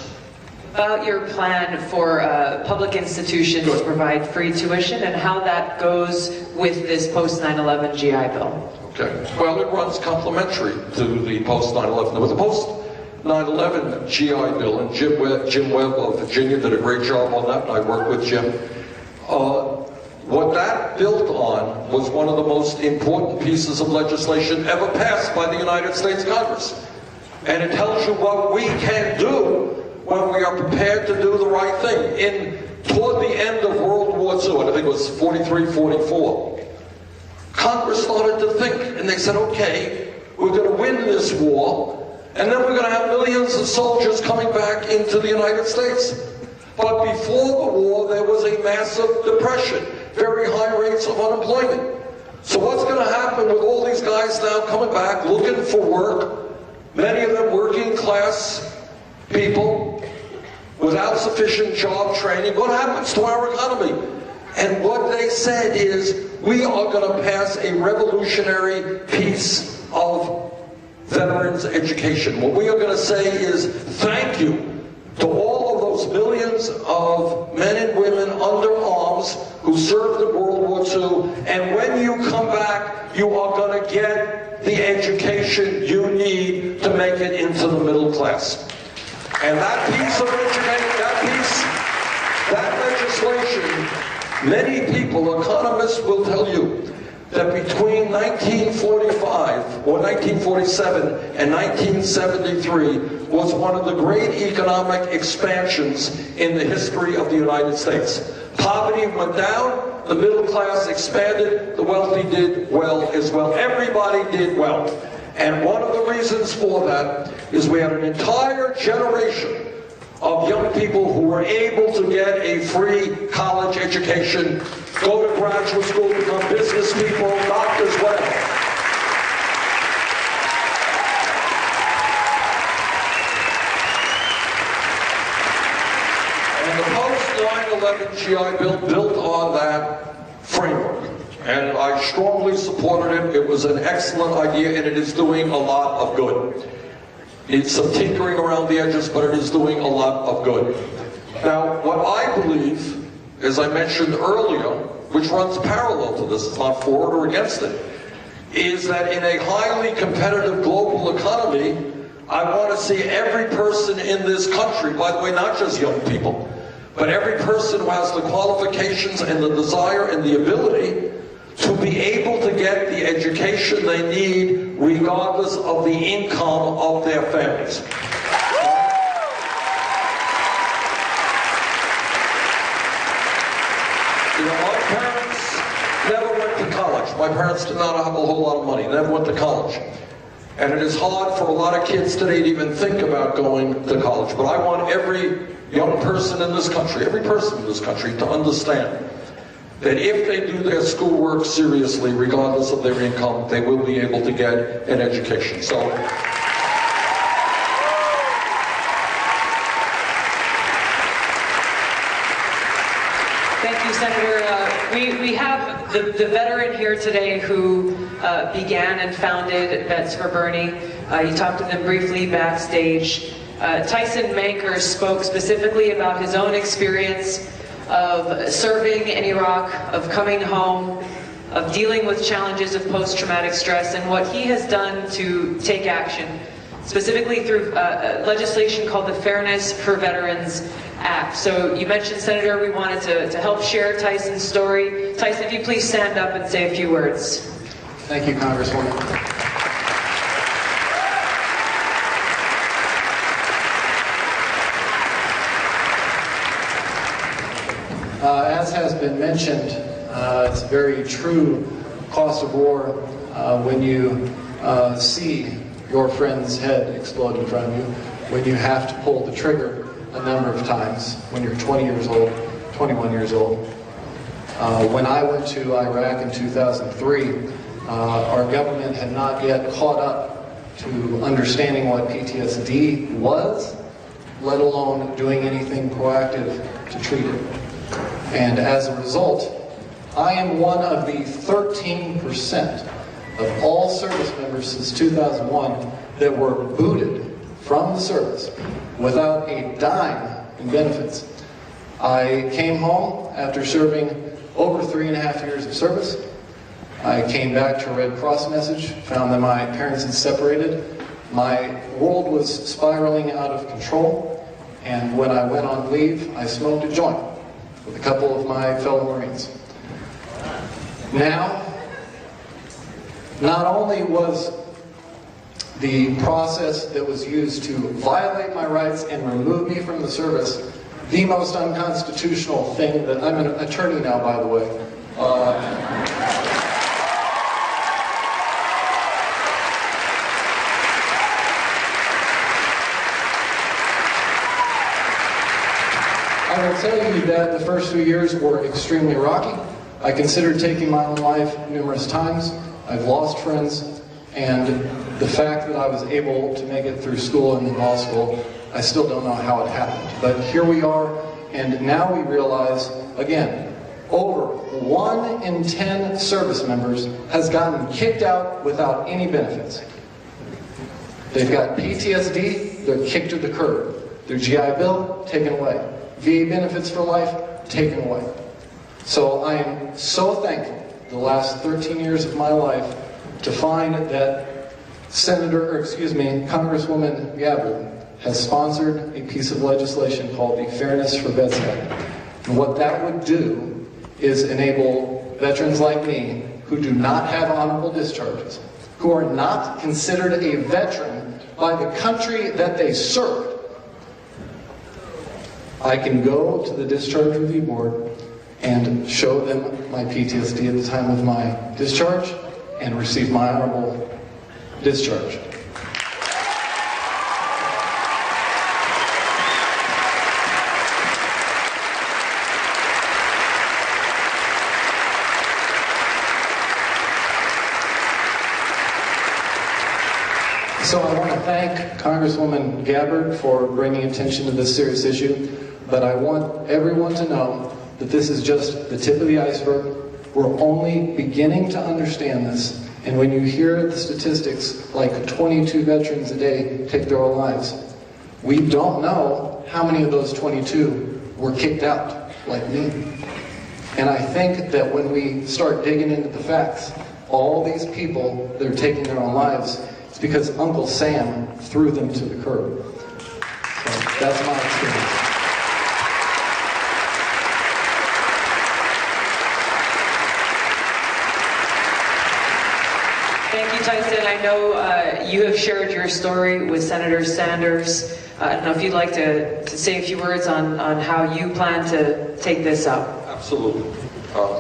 About your plan for public institutions to provide free tuition and how that goes with this post-9/11 GI Bill. Okay, well, it runs complementary to the post-9/11. With the post-9/11 GI Bill, and Jim Webb of Virginia did a great job on that, and I worked with Jim. What that built on was one of the most important pieces of legislation ever passed by the United States Congress. And it tells you what we can do when we are prepared to do the right thing. Toward the end of World War II, I think it was 43, 44, Congress started to think, and they said, okay, we're going to win this war, and then we're going to have millions of soldiers coming back into the United States. But before the war, there was a massive depression, very high rates of unemployment. So what's going to happen with all these guys now coming back, looking for work, many of them working class people without sufficient job training? What happens to our economy? And what they said is, we are going to pass a revolutionary piece of veterans education. What we are going to say is thank you to all of those millions of men and women under arms who served in World War II, and when you come back, you are going to get the education you need to make it into the middle class. And that piece of education, that legislation, many people, economists will tell you that between 1945 or 1947 and 1973 was one of the great economic expansions in the history of the United States. Poverty went down, the middle class expanded, the wealthy did well as well. Everybody did well. And one of the reasons for that is we had an entire generation of young people who were able to get a free college education, go to graduate school, become business people, doctors, whatever. And the post-9/11 GI Bill built on that framework. And I strongly supported it. It was an excellent idea, and it is doing a lot of good. Needs some tinkering around the edges, but it is doing a lot of good. Now, what I believe, as I mentioned earlier, which runs parallel to this, it's not for or against it, is that in a highly competitive global economy, I want to see every person in this country, by the way, not just young people, but every person who has the qualifications and the desire and the ability to be able to get the education they need regardless of the income of their families. You know, my parents never went to college. My parents did not have a whole lot of money, never went to college. And it is hard for a lot of kids today to even think about going to college. But I want every young person in this country, every person in this country, to understand that if they do their schoolwork seriously, regardless of their income, they will be able to get an education. So, thank you, Senator. We have the veteran here today who began and founded Vets for Bernie. You talked to them briefly backstage. Tyson Manker spoke specifically about his own experience of serving in Iraq, of coming home, of dealing with challenges of post-traumatic stress, and what he has done to take action, specifically through legislation called the Fairness for Veterans Act. So you mentioned, Senator, we wanted to help share Tyson's story. Tyson, if you please stand up and say a few words. Thank you, Congresswoman. As has been mentioned, it's a very true cost of war when you see your friend's head explode in front of you, when you have to pull the trigger a number of times, when you're 20 years old, 21 years old. When I went to Iraq in 2003, our government had not yet caught up to understanding what PTSD was, let alone doing anything proactive to treat it. And as a result, I am one of the 13% of all service members since 2001 that were booted from the service without a dime in benefits. I came home after serving over 3.5 years of service. I came back to a Red Cross message, found that my parents had separated. My world was spiraling out of control, and when I went on leave, I smoked a joint with a couple of my fellow Marines. Now, not only was the process that was used to violate my rights and remove me from the service the most unconstitutional thing that, I'm an attorney now, by the way, I will tell you that the first few years were extremely rocky. I considered taking my own life numerous times. I've lost friends, and the fact that I was able to make it through school and law school, I still don't know how it happened. But here we are, and now we realize, again, over 1 in 10 service members has gotten kicked out without any benefits. They've got PTSD, they're kicked to the curb. Their GI Bill, taken away. VA benefits for life, taken away. So I am so thankful the last 13 years of my life to find that Congresswoman Gabbard has sponsored a piece of legislation called the Fairness for Vets Act. And what that would do is enable veterans like me who do not have honorable discharges, who are not considered a veteran by the country that they served. I can go to the Discharge Review Board and show them my PTSD at the time of my discharge and receive my honorable discharge. So I want to thank Congresswoman Gabbard for bringing attention to this serious issue, but I want everyone to know that this is just the tip of the iceberg. We're only beginning to understand this, and when you hear the statistics, like 22 veterans a day take their own lives, we don't know how many of those 22 were kicked out, like me. And I think that when we start digging into the facts, all these people that are taking their own lives, it's because Uncle Sam threw them to the curb. So that's my experience. Thank you, Tyson. I know you have shared your story with Senator Sanders. I don't know if you'd like to say a few words on how you plan to take this up. Absolutely.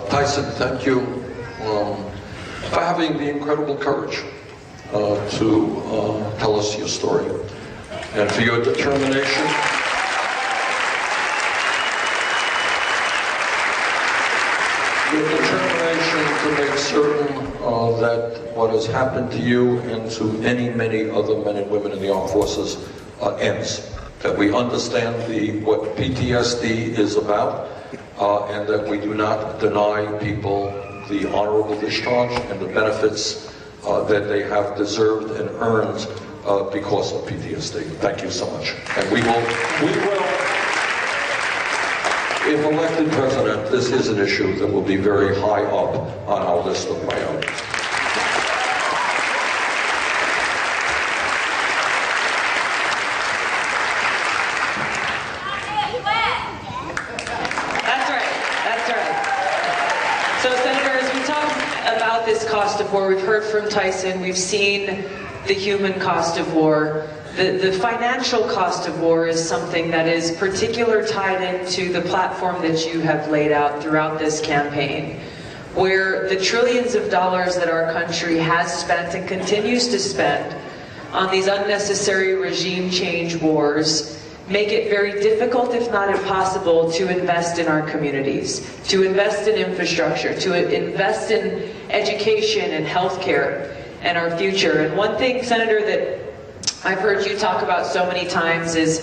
Tyson, thank you for having the incredible courage to tell us your story, and for your determination. Your determination to make certain that what has happened to you and to many other men and women in the armed forces ends. That we understand what PTSD is about, and that we do not deny people the honorable discharge and the benefits that they have deserved and earned because of PTSD. Thank you so much. And we will, if elected president, this is an issue that will be very high up on our list of priorities. Cost of war. We've heard from Tyson. We've seen the human cost of war. The financial cost of war is something that is particularly tied into the platform that you have laid out throughout this campaign, where the trillions of dollars that our country has spent and continues to spend on these unnecessary regime change wars make it very difficult, if not impossible, to invest in our communities, to invest in infrastructure, to invest in education and healthcare and our future. And one thing, Senator, that I've heard you talk about so many times is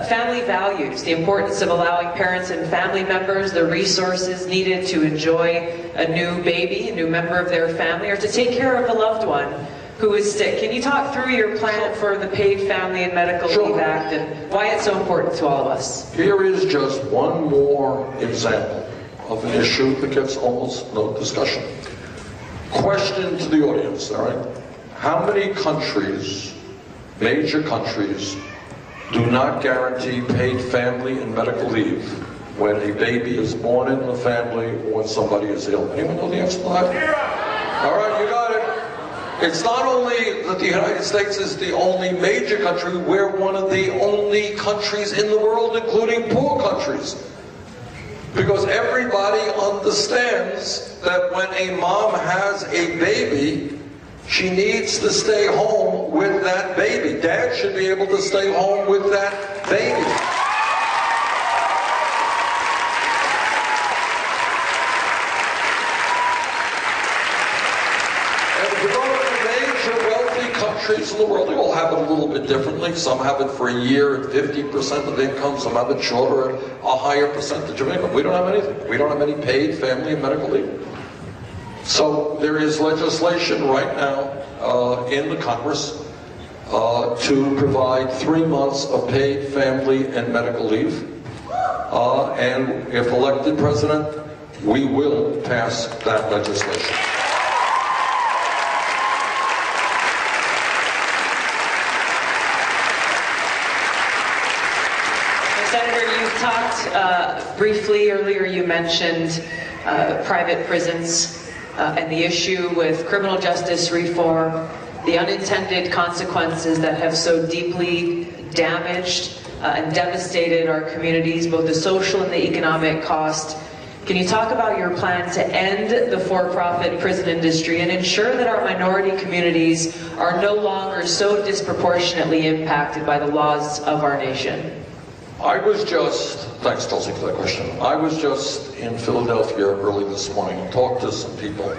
family values, the importance of allowing parents and family members the resources needed to enjoy a new baby, a new member of their family, or to take care of a loved one who is sick. Can you talk through your plan for the Paid Family and Medical Leave Act and why it's so important to all of us? Here is just one more example of an issue that gets almost no discussion. Question to the audience, all right? How many countries, major countries, do not guarantee paid family and medical leave when a baby is born into the family or when somebody is ill? Anyone know the answer to that? All right, you got it. It's not only that the United States is the only major country, we're one of the only countries in the world, including poor countries. Because everybody understands that when a mom has a baby, she needs to stay home with that baby. Dad should be able to stay home with that baby. Countries in the world, they all have it a little bit differently. Some have it for a year at 50% of income, some have it shorter at a higher percentage of income. We don't have anything. We don't have any paid family and medical leave. So there is legislation right now in the Congress to provide 3 months of paid family and medical leave. And if elected president, we will pass that legislation. Briefly earlier you mentioned private prisons and the issue with criminal justice reform, the unintended consequences that have so deeply damaged and devastated our communities, both the social and the economic cost. Can you talk about your plan to end the for-profit prison industry and ensure that our minority communities are no longer so disproportionately impacted by the laws of our nation? I was just, thanks Tulsi for that question, I was just in Philadelphia early this morning and talked to some people.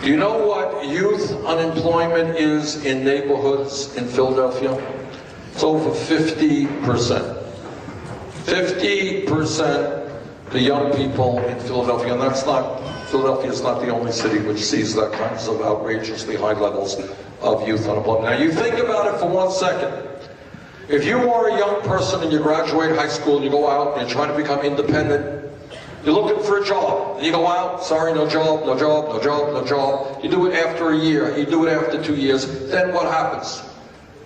Do you know what youth unemployment is in neighborhoods in Philadelphia? It's over 50%. 50% the young people in Philadelphia, and that's not, Philadelphia is not the only city which sees that kinds of outrageously high levels of youth unemployment. Now you think about it for 1 second. If you are a young person and you graduate high school and you go out and you're trying to become independent, you're looking for a job. And you go out, sorry, no job, no job, no job, no job. You do it after a year, you do it after 2 years, then what happens?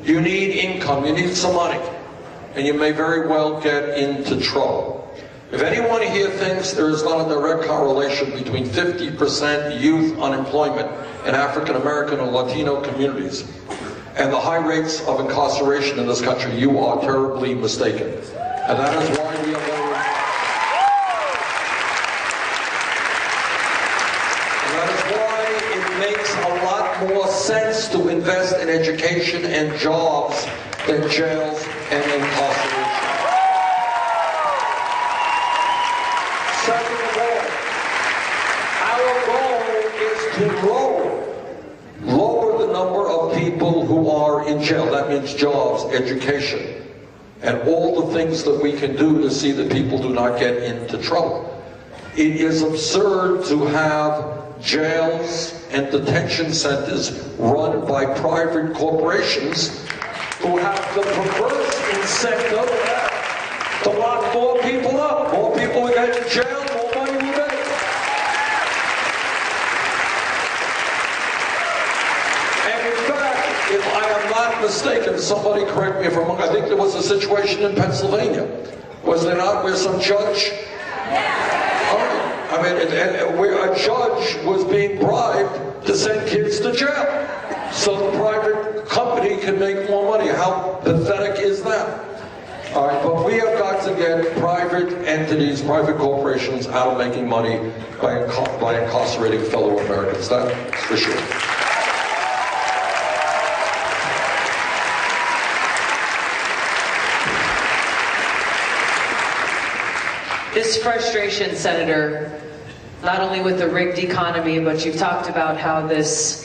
You need income, you need some money, and you may very well get into trouble. If anyone here thinks there is not a direct correlation between 50% youth unemployment in African American or Latino communities and the high rates of incarceration in this country, you are terribly mistaken. And that is why we are going, and that is why it makes a lot more sense to invest in education and jobs than jails and incarceration. Second of all, our goal is to lower the number of people who are in jail. That means jobs, education, and all the things that we can do to see that people do not get into trouble. It is absurd to have jails and detention centers run by private corporations who have the perverse incentive to lock more people up. More people will get in jail, more money we make. And in fact, if I am not mistaken, somebody correct me if I'm wrong, I think there was a situation in Pennsylvania, was there not, where some judge, I mean, where a judge was being bribed to send kids to jail so the private company can make more money. How pathetic is that? All right, but we have got to get private entities, private corporations out of making money by incarcerating fellow Americans. That's for sure. This frustration, Senator, not only with the rigged economy, but you've talked about how this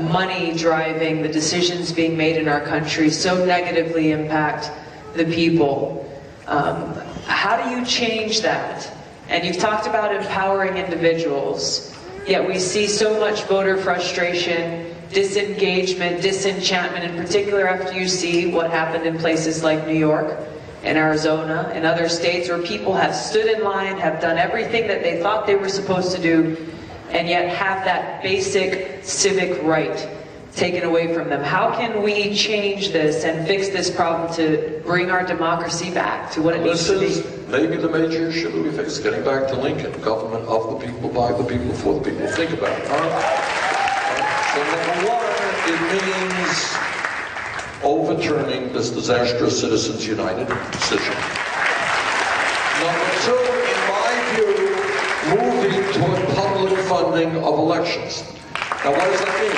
money driving the decisions being made in our country so negatively impact the people. How do you change that? And you've talked about empowering individuals, yet we see so much voter frustration, disengagement, disenchantment, in particular after you see what happened in places like New York and Arizona and other states where people have stood in line, have done everything that they thought they were supposed to do, and yet have that basic civic right taken away from them. How can we change this and fix this problem to bring our democracy back to what it needs to be? This is maybe the major issue that we face, getting back to Lincoln, government of the people, by the people, for the people. Think about it. So number one, it means overturning this disastrous Citizens United decision. Number two, in my view, moving toward public funding of elections. Now what does that mean?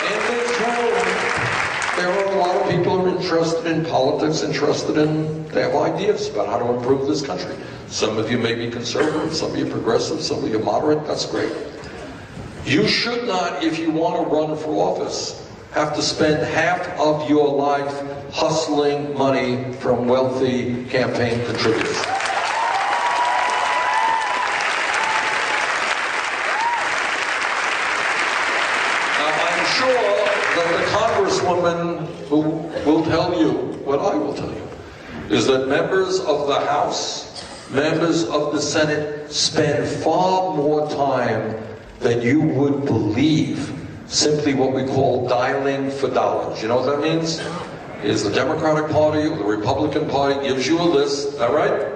In this room, there are a lot of people who are interested in politics, they have ideas about how to improve this country. Some of you may be conservative, some of you progressive, some of you moderate, that's great. You should not, if you want to run for office, have to spend half of your life hustling money from wealthy campaign contributors. The Congresswoman who will tell you what I will tell you is that members of the House, members of the Senate spend far more time than you would believe simply what we call dialing for dollars. You know what that means? Is the Democratic Party or the Republican Party gives you a list, all right,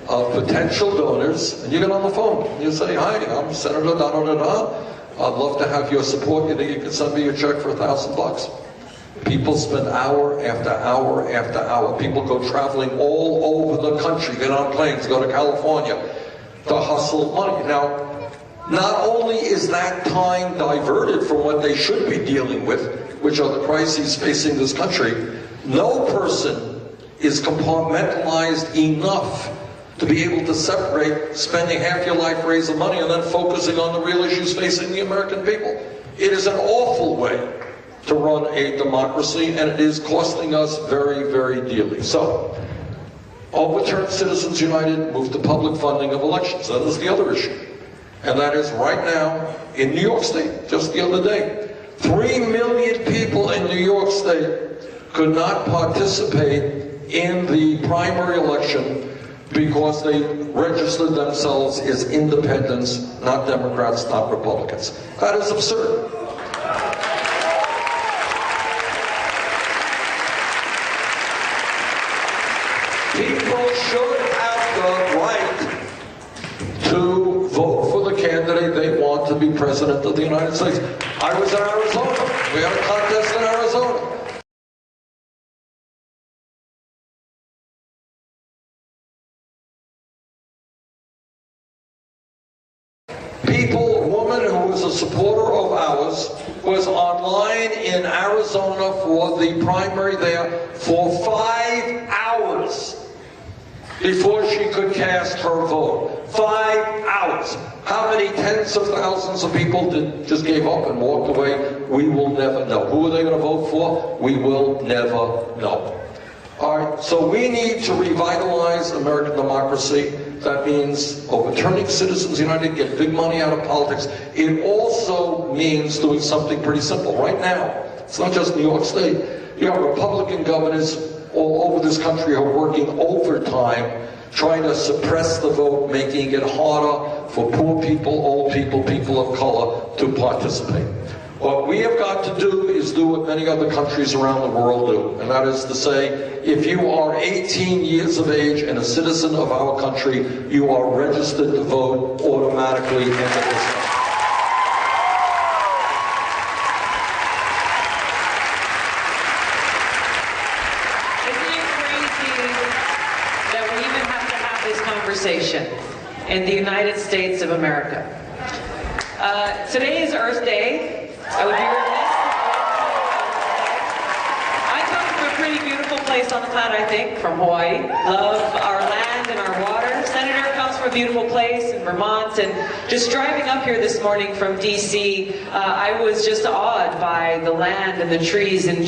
of potential donors, and you get on the phone and you say, hi, I'm Senator da-da-da-da. I'd love to have your support. You think you can send me a check for $1,000? People spend hour after hour after hour. People go traveling all over the country, get on planes, go to California to hustle money. Now, not only is that time diverted from what they should be dealing with, which are the crises facing this country, no person is compartmentalized enough to be able to separate spending half your life raising money and then focusing on the real issues facing the American people. It is an awful way to run a democracy, and it is costing us very, very dearly. So, overturn Citizens United, move to public funding of elections. That is the other issue. And that is right now in New York State, just the other day, 3 million people in New York State could not participate in the primary election because they registered themselves as independents, not Democrats, not Republicans. That is absurd. People should have the right to vote for the candidate they want to be president of the United States. I was in Arizona. We had a contest in Arizona. A woman who was a supporter of ours was online in Arizona for the primary there for 5 hours before she could cast her vote. 5 hours. How many tens of thousands of people just gave up and walked away? We will never know. Who are they going to vote for? We will never know. All right, so we need to revitalize American democracy. That means overturning Citizens United, get big money out of politics. It also means doing something pretty simple. Right now, it's not just New York State. You have Republican governors all over this country who are working overtime, trying to suppress the vote, making it harder for poor people, old people, people of color to participate. What we have got to do is do what many other countries around the world do, and that is to say, if you are 18 years of age and a citizen of our country, you are registered to vote automatically in the district. Isn't it crazy that we even have to have this conversation in the United States of America? Today is Earth Day. I would be remiss. I come from a pretty beautiful place on the planet, I think, from Hawaii. Love our land and our water. Senator comes from a beautiful place in Vermont, and just driving up here this morning from DC, I was just awed by the land and the trees and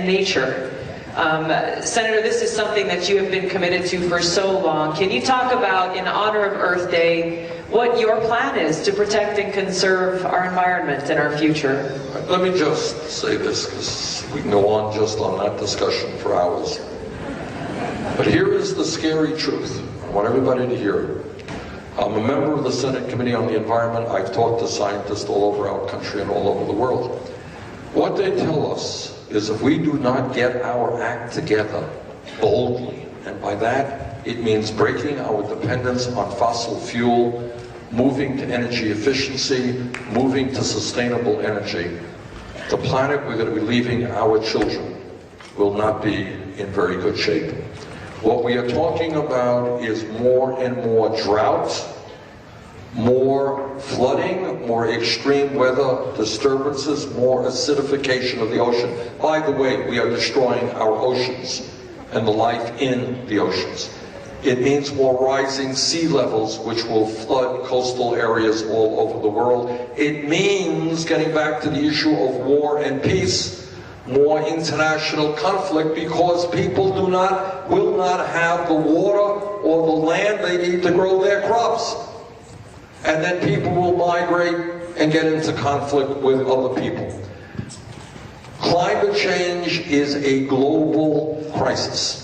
nature. Senator, this is something that you have been committed to for so long. Can you talk about, in honor of Earth Day, what your plan is to protect and conserve our environment and our future? Let me just say this, because we can go on just on that discussion for hours. But here is the scary truth. I want everybody to hear it. I'm a member of the Senate Committee on the Environment. I've talked to scientists all over our country and all over the world. What they tell us is if we do not get our act together boldly, and by that it means breaking our dependence on fossil fuel, moving to energy efficiency, moving to sustainable energy, the planet we're going to be leaving our children will not be in very good shape. What we are talking about is more and more drought, more flooding, more extreme weather disturbances, more acidification of the ocean. By the way, we are destroying our oceans and the life in the oceans. It means more rising sea levels, which will flood coastal areas all over the world. It means, getting back to the issue of war and peace, more international conflict, because people will not have the water or the land they need to grow their crops. And then people will migrate and get into conflict with other people. Climate change is a global crisis.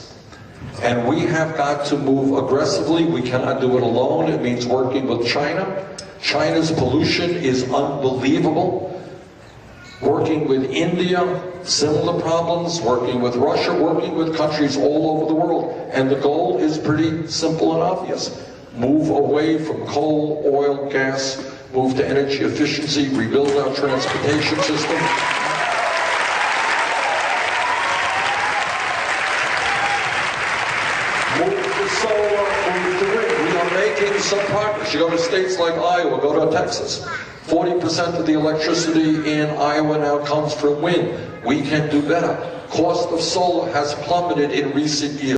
And we have got to move aggressively. We cannot do it alone. It means working with China. China's pollution is unbelievable. Working with India, similar problems. Working with Russia, working with countries all over the world. And the goal is pretty simple and obvious. Move away from coal, oil, gas, move to energy efficiency, rebuild our transportation system. Some progress. You go to states like Iowa, go to Texas. 40% of the electricity in Iowa now comes from wind. We can do better. Cost of solar has plummeted in recent years.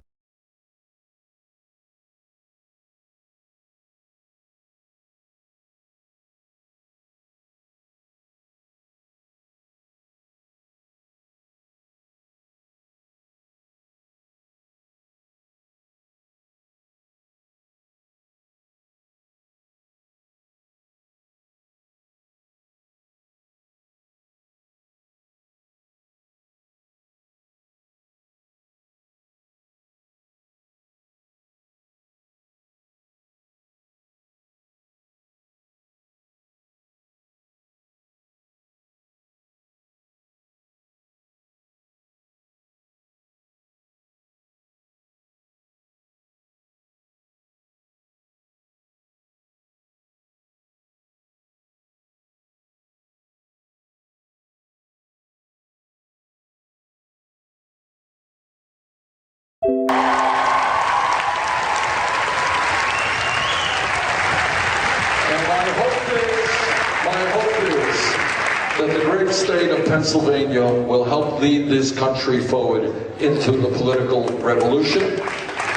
That the great state of Pennsylvania will help lead this country forward into the political revolution.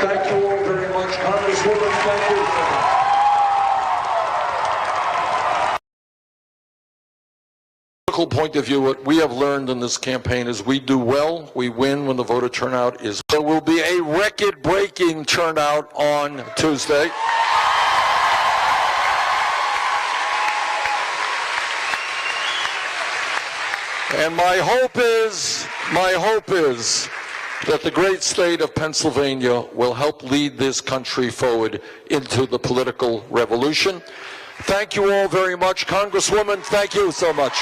Thank you all very much, Congresswoman. Thank you. political point of view, what we have learned in this campaign is we do well, we win when the voter turnout is. There will be a record-breaking turnout on Tuesday. And my hope is that the great state of Pennsylvania will help lead this country forward into the political revolution. Thank you all very much. Congresswoman, thank you so much.